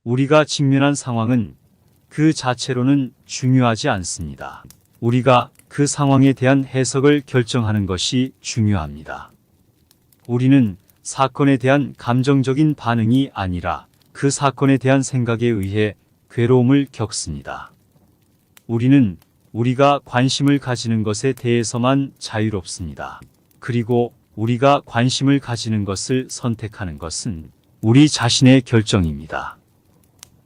우리가 직면한 상황은 그 자체로는 중요하지 않습니다. 우리가 그 상황에 대한 해석을 결정하는 것이 중요합니다. 우리는 사건에 대한 감정적인 반응이 아니라 그 사건에 대한 생각에 의해 괴로움을 겪습니다. 우리는 우리가 관심을 가지는 것에 대해서만 자유롭습니다. 그리고 우리가 관심을 가지는 것을 선택하는 것은 우리 자신의 결정입니다.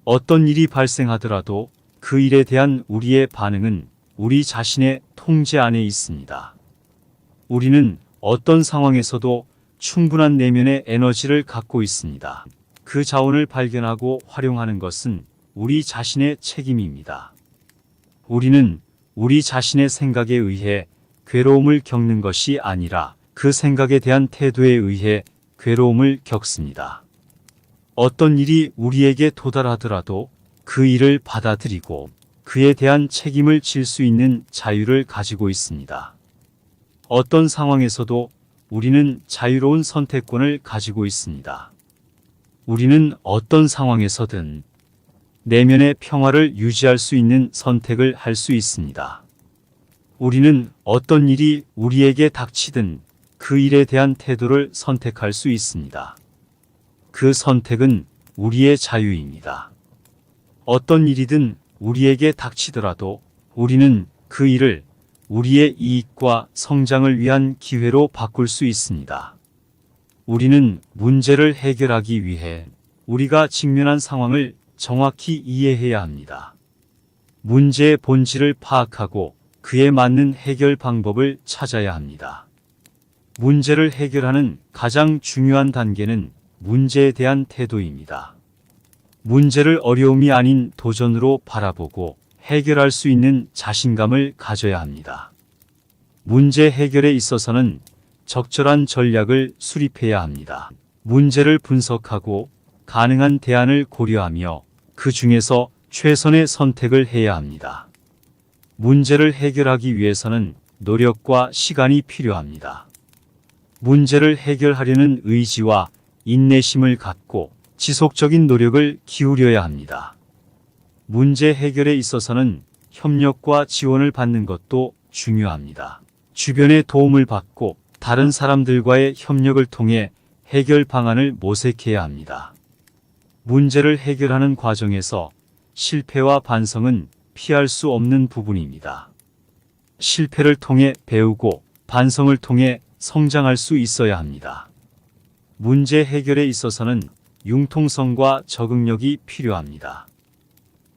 어떤 일이 발생하더라도 그 일에 대한 우리의 반응은 우리 자신의 통제 안에 있습니다. 우리는 어떤 상황에서도 충분한 내면의 에너지를 갖고 있습니다. 그 자원을 발견하고 활용하는 것은 우리 자신의 책임입니다. 우리는 우리 자신의 생각에 의해 괴로움을 겪는 것이 아니라 그 생각에 대한 태도에 의해 괴로움을 겪습니다. 어떤 일이 우리에게 도달하더라도 그 일을 받아들이고 그에 대한 책임을 질 수 있는 자유를 가지고 있습니다. 어떤 상황에서도 우리는 자유로운 선택권을 가지고 있습니다. 우리는 어떤 상황에서든 내면의 평화를 유지할 수 있는 선택을 할 수 있습니다. 우리는 어떤 일이 우리에게 닥치든 그 일에 대한 태도를 선택할 수 있습니다. 그 선택은 우리의 자유입니다. 어떤 일이든 우리에게 닥치더라도 우리는 그 일을 우리의 이익과 성장을 위한 기회로 바꿀 수 있습니다. 우리는 문제를 해결하기 위해 우리가 직면한 상황을 정확히 이해해야 합니다. 문제의 본질을 파악하고 그에 맞는 해결 방법을 찾아야 합니다. 문제를 해결하는 가장 중요한 단계는 문제에 대한 태도입니다. 문제를 어려움이 아닌 도전으로 바라보고 해결할 수 있는 자신감을 가져야 합니다. 문제 해결에 있어서는 적절한 전략을 수립해야 합니다. 문제를 분석하고 가능한 대안을 고려하며 그 중에서 최선의 선택을 해야 합니다. 문제를 해결하기 위해서는 노력과 시간이 필요합니다. 문제를 해결하려는 의지와 인내심을 갖고 지속적인 노력을 기울여야 합니다. 문제 해결에 있어서는 협력과 지원을 받는 것도 중요합니다. 주변의 도움을 받고 다른 사람들과의 협력을 통해 해결 방안을 모색해야 합니다. 문제를 해결하는 과정에서 실패와 반성은 피할 수 없는 부분입니다. 실패를 통해 배우고 반성을 통해 성장할 수 있어야 합니다. 문제 해결에 있어서는 융통성과 적응력이 필요합니다.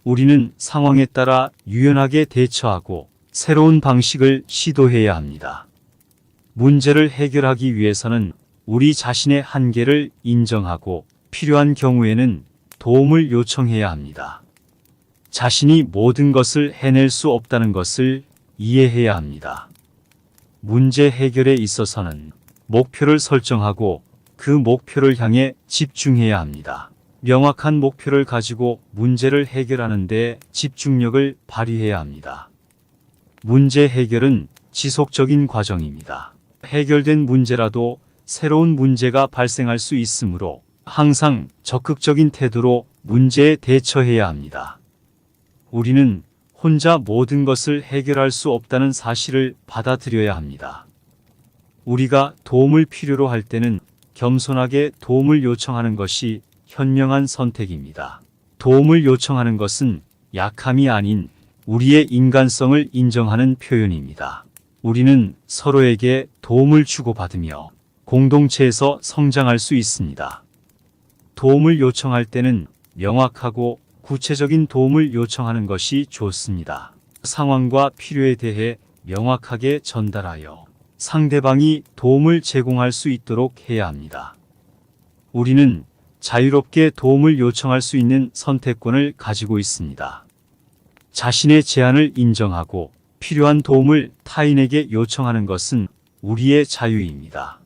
우리는 상황에 따라 유연하게 대처하고 새로운 방식을 시도해야 합니다. 문제를 해결하기 위해서는 우리 자신의 한계를 인정하고 필요한 경우에는 도움을 요청해야 합니다. 자신이 모든 것을 해낼 수 없다는 것을 이해해야 합니다. 문제 해결에 있어서는 목표를 설정하고 그 목표를 향해 집중해야 합니다. 명확한 목표를 가지고 문제를 해결하는 데 집중력을 발휘해야 합니다. 문제 해결은 지속적인 과정입니다. 해결된 문제라도 새로운 문제가 발생할 수 있으므로 항상 적극적인 태도로 문제에 대처해야 합니다. 우리는 혼자 모든 것을 해결할 수 없다는 사실을 받아들여야 합니다. 우리가 도움을 필요로 할 때는 겸손하게 도움을 요청하는 것이 현명한 선택입니다. 도움을 요청하는 것은 약함이 아닌 우리의 인간성을 인정하는 표현입니다. 우리는 서로에게 도움을 주고받으며 공동체에서 성장할 수 있습니다. 도움을 요청할 때는 명확하고 구체적인 도움을 요청하는 것이 좋습니다. 상황과 필요에 대해 명확하게 전달하여 상대방이 도움을 제공할 수 있도록 해야 합니다. 우리는 자유롭게 도움을 요청할 수 있는 선택권을 가지고 있습니다. 자신의 제한을 인정하고 필요한 도움을 타인에게 요청하는 것은 우리의 자유입니다.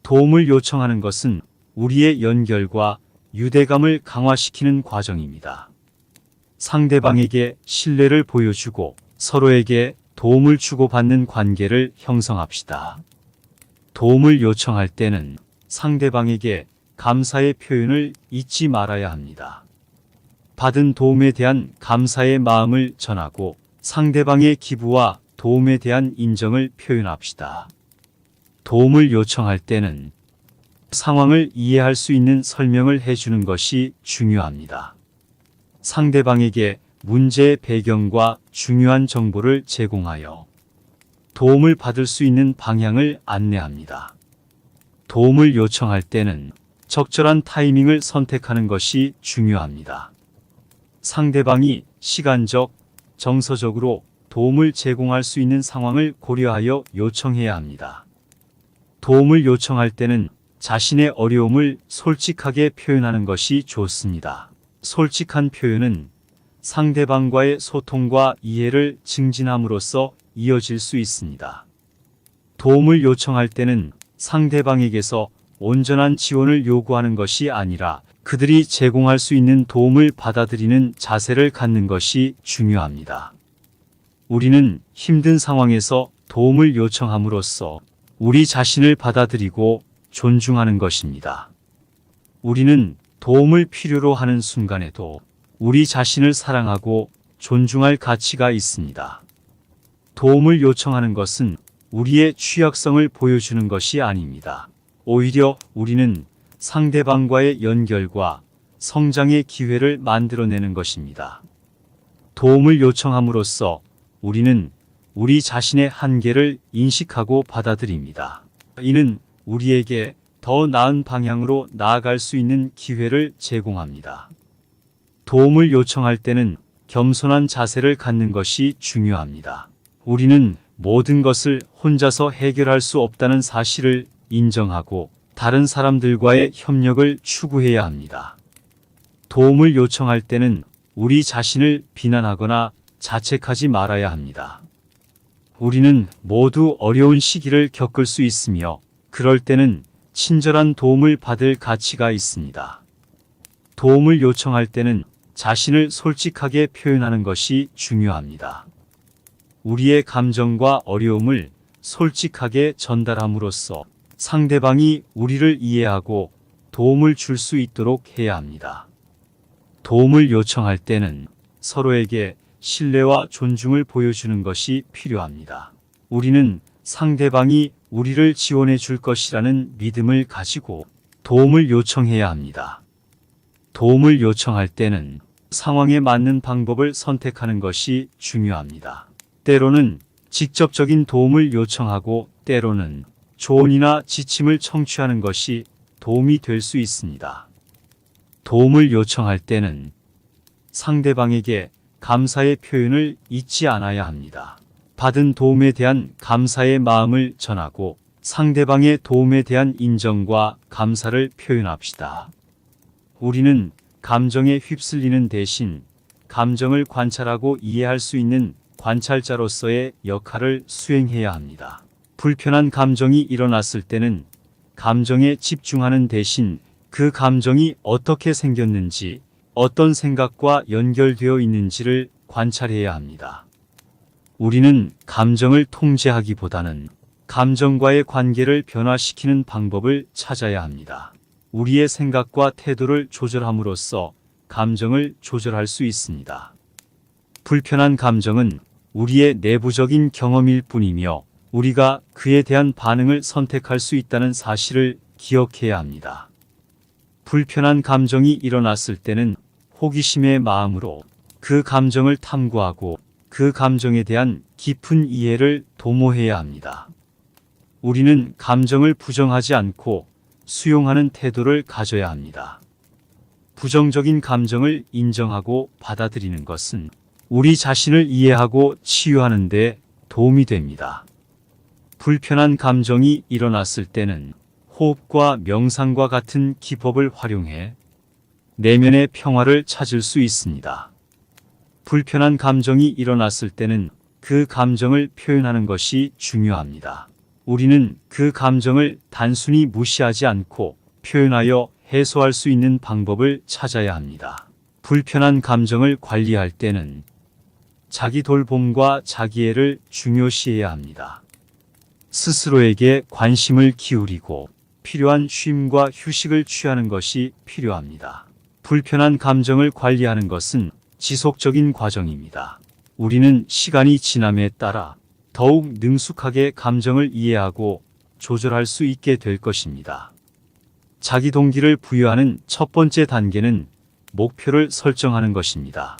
도움을 요청하는 것은 우리의 연결과 유대감을 강화시키는 과정입니다. 상대방에게 신뢰를 보여주고 서로에게 도움을 주고받는 관계를 형성합시다. 도움을 요청할 때는 상대방에게 감사의 표현을 잊지 말아야 합니다. 받은 도움에 대한 감사의 마음을 전하고 상대방의 기부와 도움에 대한 인정을 표현합시다. 도움을 요청할 때는 상황을 이해할 수 있는 설명을 해주는 것이 중요합니다. 상대방에게 문제의 배경과 중요한 정보를 제공하여 도움을 받을 수 있는 방향을 안내합니다. 도움을 요청할 때는 적절한 타이밍을 선택하는 것이 중요합니다. 상대방이 시간적, 정서적으로 도움을 제공할 수 있는 상황을 고려하여 요청해야 합니다. 도움을 요청할 때는 자신의 어려움을 솔직하게 표현하는 것이 좋습니다. 솔직한 표현은 상대방과의 소통과 이해를 증진함으로써 이어질 수 있습니다. 도움을 요청할 때는 상대방에게서 온전한 지원을 요구하는 것이 아니라 그들이 제공할 수 있는 도움을 받아들이는 자세를 갖는 것이 중요합니다. 우리는 힘든 상황에서 도움을 요청함으로써 우리 자신을 받아들이고 존중하는 것입니다. 우리는 도움을 필요로 하는 순간에도 우리 자신을 사랑하고 존중할 가치가 있습니다. 도움을 요청하는 것은 우리의 취약성을 보여주는 것이 아닙니다. 오히려 우리는 상대방과의 연결과 성장의 기회를 만들어내는 것입니다. 도움을 요청함으로써 우리는 우리 자신의 한계를 인식하고 받아들입니다. 이는 우리에게 더 나은 방향으로 나아갈 수 있는 기회를 제공합니다. 도움을 요청할 때는 겸손한 자세를 갖는 것이 중요합니다. 우리는 모든 것을 혼자서 해결할 수 없다는 사실을 인정하고 다른 사람들과의 협력을 추구해야 합니다. 도움을 요청할 때는 우리 자신을 비난하거나 자책하지 말아야 합니다. 우리는 모두 어려운 시기를 겪을 수 있으며 그럴 때는 친절한 도움을 받을 가치가 있습니다. 도움을 요청할 때는 자신을 솔직하게 표현하는 것이 중요합니다. 우리의 감정과 어려움을 솔직하게 전달함으로써 상대방이 우리를 이해하고 도움을 줄 수 있도록 해야 합니다. 도움을 요청할 때는 서로에게 신뢰와 존중을 보여주는 것이 필요합니다. 우리는 상대방이 우리를 지원해 줄 것이라는 믿음을 가지고 도움을 요청해야 합니다. 도움을 요청할 때는 상황에 맞는 방법을 선택하는 것이 중요합니다. 때로는 직접적인 도움을 요청하고 때로는 조언이나 지침을 청취하는 것이 도움이 될 수 있습니다. 도움을 요청할 때는 상대방에게 감사의 표현을 잊지 않아야 합니다. 받은 도움에 대한 감사의 마음을 전하고 상대방의 도움에 대한 인정과 감사를 표현합시다. 우리는 감정에 휩쓸리는 대신 감정을 관찰하고 이해할 수 있는 관찰자로서의 역할을 수행해야 합니다. 불편한 감정이 일어났을 때는 감정에 집중하는 대신 그 감정이 어떻게 생겼는지, 어떤 생각과 연결되어 있는지를 관찰해야 합니다. 우리는 감정을 통제하기보다는 감정과의 관계를 변화시키는 방법을 찾아야 합니다. 우리의 생각과 태도를 조절함으로써 감정을 조절할 수 있습니다. 불편한 감정은 우리의 내부적인 경험일 뿐이며 우리가 그에 대한 반응을 선택할 수 있다는 사실을 기억해야 합니다. 불편한 감정이 일어났을 때는 호기심의 마음으로 그 감정을 탐구하고 그 감정에 대한 깊은 이해를 도모해야 합니다. 우리는 감정을 부정하지 않고 수용하는 태도를 가져야 합니다. 부정적인 감정을 인정하고 받아들이는 것은 우리 자신을 이해하고 치유하는 데 도움이 됩니다. 불편한 감정이 일어났을 때는 호흡과 명상과 같은 기법을 활용해 내면의 평화를 찾을 수 있습니다. 불편한 감정이 일어났을 때는 그 감정을 표현하는 것이 중요합니다. 우리는 그 감정을 단순히 무시하지 않고 표현하여 해소할 수 있는 방법을 찾아야 합니다. 불편한 감정을 관리할 때는 자기 돌봄과 자기애를 중요시해야 합니다. 스스로에게 관심을 기울이고 필요한 쉼과 휴식을 취하는 것이 필요합니다. 불편한 감정을 관리하는 것은 지속적인 과정입니다. 우리는 시간이 지남에 따라 더욱 능숙하게 감정을 이해하고 조절할 수 있게 될 것입니다. 자기 동기를 부여하는 첫 번째 단계는 목표를 설정하는 것입니다.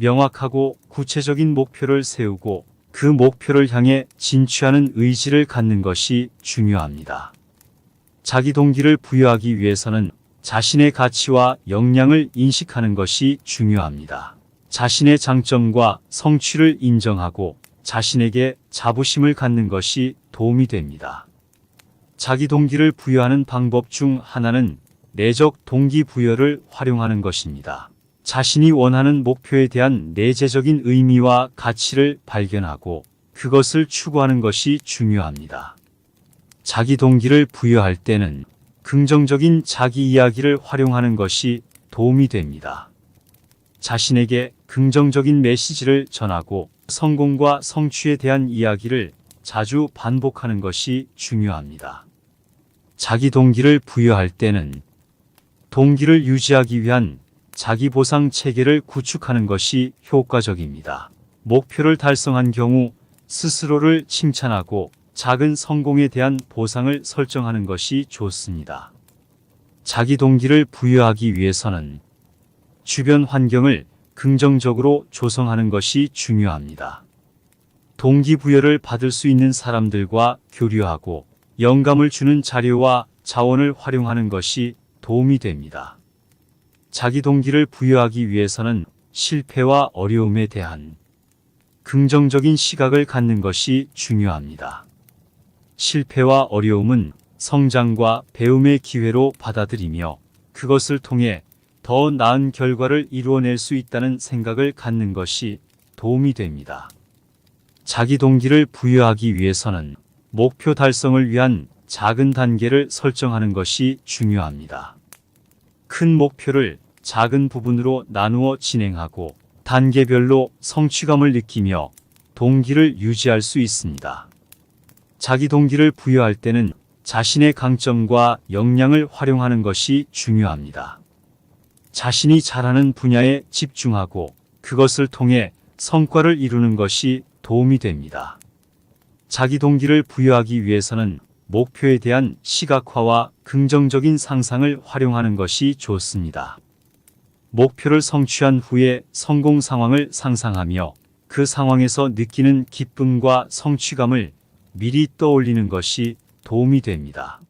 명확하고 구체적인 목표를 세우고 그 목표를 향해 진취하는 의지를 갖는 것이 중요합니다. 자기 동기를 부여하기 위해서는 자신의 가치와 역량을 인식하는 것이 중요합니다. 자신의 장점과 성취를 인정하고 자신에게 자부심을 갖는 것이 도움이 됩니다. 자기 동기를 부여하는 방법 중 하나는 내적 동기부여를 활용하는 것입니다. 자신이 원하는 목표에 대한 내재적인 의미와 가치를 발견하고 그것을 추구하는 것이 중요합니다. 자기 동기를 부여할 때는 긍정적인 자기 이야기를 활용하는 것이 도움이 됩니다. 자신에게 긍정적인 메시지를 전하고 성공과 성취에 대한 이야기를 자주 반복하는 것이 중요합니다. 자기 동기를 부여할 때는 동기를 유지하기 위한 자기 보상 체계를 구축하는 것이 효과적입니다. 목표를 달성한 경우 스스로를 칭찬하고 작은 성공에 대한 보상을 설정하는 것이 좋습니다. 자기 동기를 부여하기 위해서는 주변 환경을 긍정적으로 조성하는 것이 중요합니다. 동기부여를 받을 수 있는 사람들과 교류하고 영감을 주는 자료와 자원을 활용하는 것이 도움이 됩니다. 자기 동기를 부여하기 위해서는 실패와 어려움에 대한 긍정적인 시각을 갖는 것이 중요합니다. 실패와 어려움은 성장과 배움의 기회로 받아들이며 그것을 통해 더 나은 결과를 이루어낼 수 있다는 생각을 갖는 것이 도움이 됩니다. 자기 동기를 부여하기 위해서는 목표 달성을 위한 작은 단계를 설정하는 것이 중요합니다. 큰 목표를 작은 부분으로 나누어 진행하고 단계별로 성취감을 느끼며 동기를 유지할 수 있습니다. 자기 동기를 부여할 때는 자신의 강점과 역량을 활용하는 것이 중요합니다. 자신이 잘하는 분야에 집중하고 그것을 통해 성과를 이루는 것이 도움이 됩니다. 자기 동기를 부여하기 위해서는 목표에 대한 시각화와 긍정적인 상상을 활용하는 것이 좋습니다. 목표를 성취한 후에 성공 상황을 상상하며 그 상황에서 느끼는 기쁨과 성취감을 미리 떠올리는 것이 도움이 됩니다.